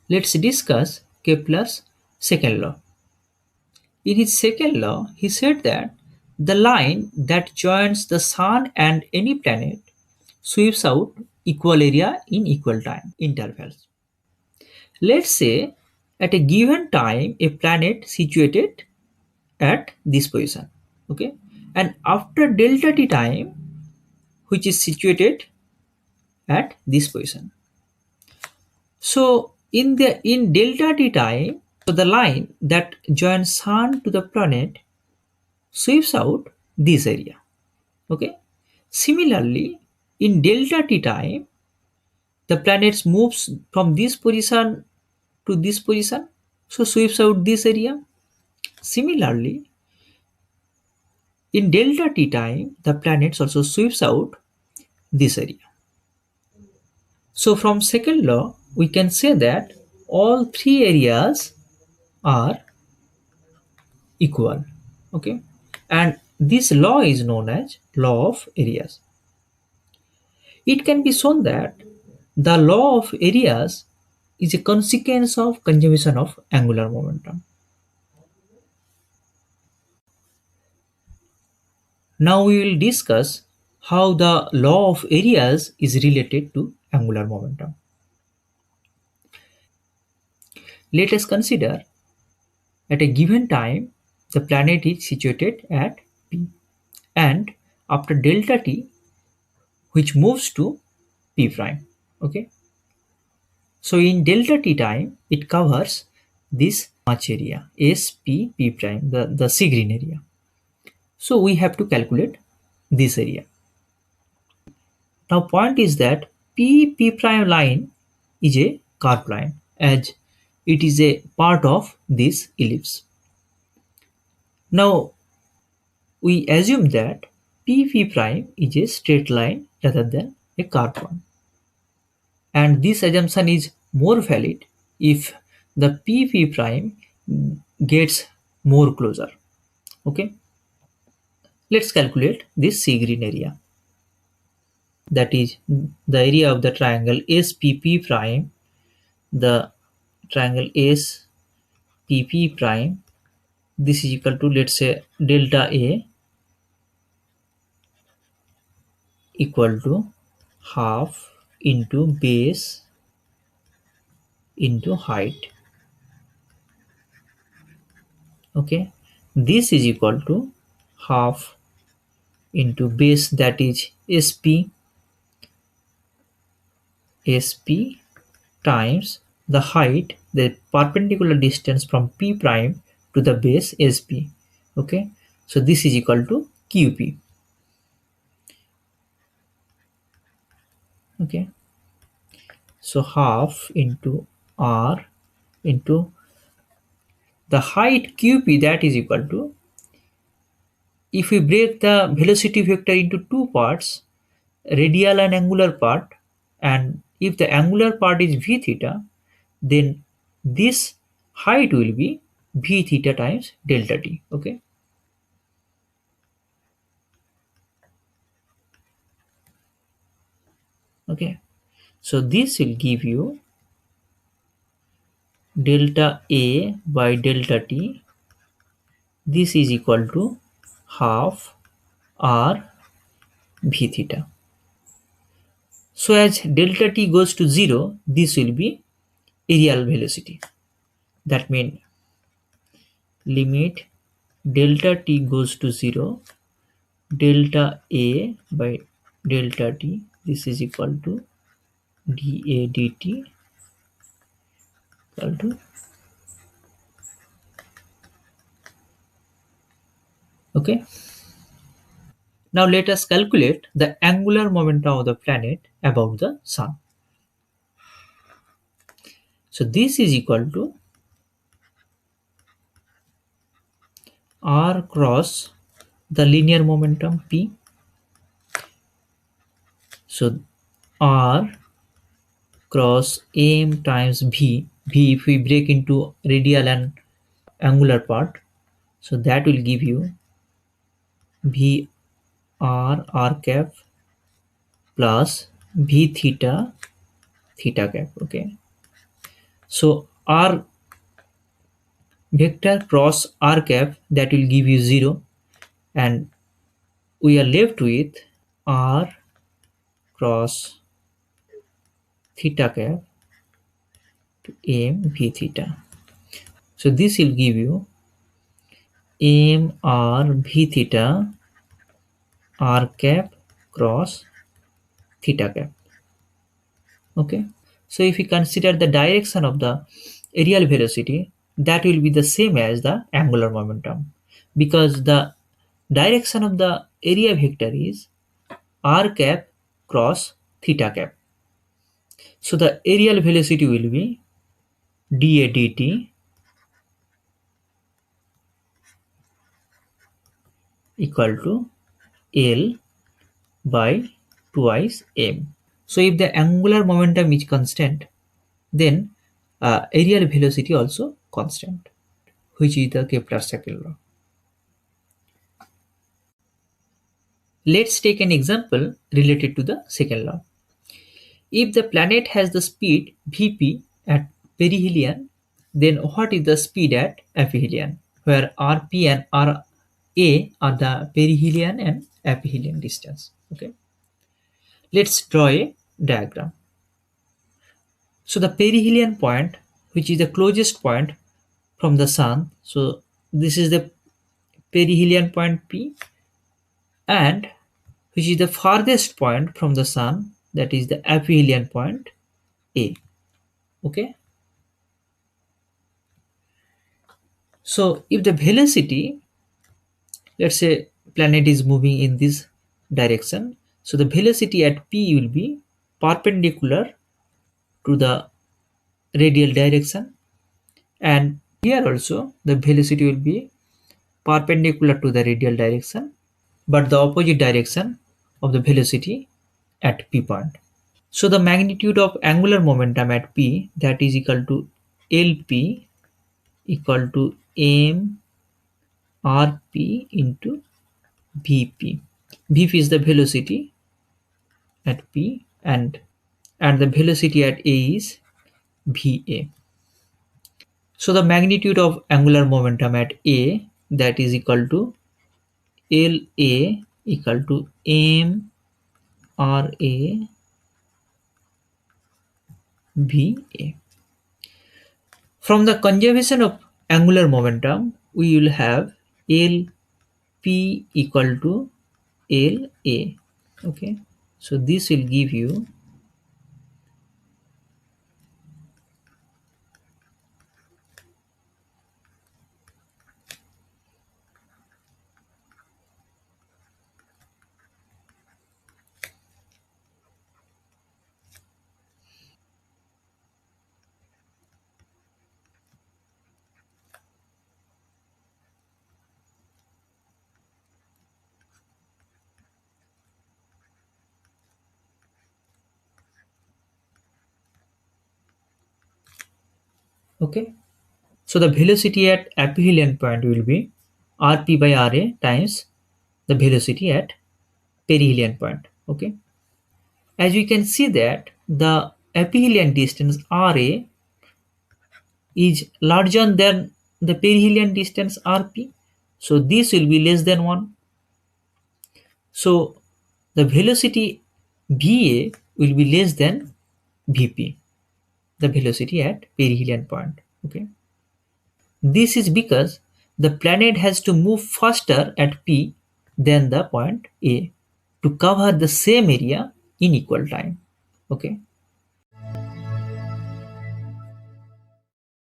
Let's discuss Kepler's second law. In his second law, he said that the line that joins the sun and any planet sweeps out equal area in equal time intervals. Let's say at a given time a planet situated at this position, okay, and after delta t time which is situated at this position. So in delta t time, so the line that joins sun to the planet sweeps out this area. Okay. Similarly, in delta t time, the planet moves from this position to this position, so sweeps out this area. Similarly, in delta t time, the planets also sweeps out this area. So from second law, we can say that all three areas are equal. Okay, and this law is known as law of areas. It can be shown that the law of areas is a consequence of conservation of angular momentum. Now we will discuss how the law of areas is related to angular momentum. Let us consider at a given time the planet is situated at P, and after delta t which moves to P prime. Okay, so in delta t time it covers this much area SP prime, the sea green area. So we have to calculate this area. Now point is that P prime line is a curved line as it is a part of this ellipse. Now we assume that P prime is a straight line rather than a curved one. And this assumption is more valid if the P prime gets more closer. Okay, let's calculate this sea green area. That is the area of the triangle SPP prime, the triangle SPP prime. This is equal to, let's say, delta A equal to half into base into height. Okay, this is equal to half into base, that is SP times the height, the perpendicular distance from P prime to the base SP. Okay, so this is equal to QP. Okay, so half into R into the height QP, that is equal to, if we break the velocity vector into two parts, radial and angular part, and if the angular part is v theta, then this height will be v theta times delta t. Okay, okay, so this will give you delta A by delta t. This is equal to half r v theta. So as delta t goes to 0, this will be aerial velocity. That means limit delta t goes to 0, delta A by delta t, this is equal to dA dt equal to, okay. Now let us calculate the angular momentum of the planet about the sun. So this is equal to r cross the linear momentum p. So r cross m times v. If we break into radial and angular part, so that will give you v r cap plus v theta cap. Okay, So r vector cross r cap, that will give you 0, and we are left with r cross theta cap m v theta. So this will give you m r v theta r cap cross theta cap. Okay, so if we consider the direction of the aerial velocity, that will be the same as the angular momentum, because the direction of the area vector is r cap cross theta cap. So the aerial velocity will be dA dt equal to L by twice m. So if the angular momentum is constant, then aerial velocity also constant, which is the Kepler's second law. Let's take an example related to the second law. If the planet has the speed Vp at perihelion, then what is the speed at aphelion, where Rp and Ra are the perihelion and aphelion distance. Okay, let's draw a diagram. So the perihelion point, which is the closest point from the sun, so this is the perihelion point P, and which is the farthest point from the sun, that is the aphelion point A. Okay, so if the velocity, let's say planet is moving in this direction, so the velocity at P will be perpendicular to the radial direction, and here also the velocity will be perpendicular to the radial direction, but the opposite direction of the velocity at P point. So the magnitude of angular momentum at P, that is equal to LP equal to m rp into Vp. Vp is the velocity at P, and the velocity at A is Va. So the magnitude of angular momentum at A, that is equal to La equal to m Ra Va. From the conservation of angular momentum, we will have Lp equal to La. Okay, so this will give you okay. So the velocity at aphelion point will be Rp by Ra times the velocity at perihelion point. Okay, as we can see that the aphelion distance Ra is larger than the perihelion distance Rp, so this will be less than 1. So the velocity Va will be less than Vp, the velocity at perihelion point. Okay, this is because the planet has to move faster at P than the point A to cover the same area in equal time. Okay,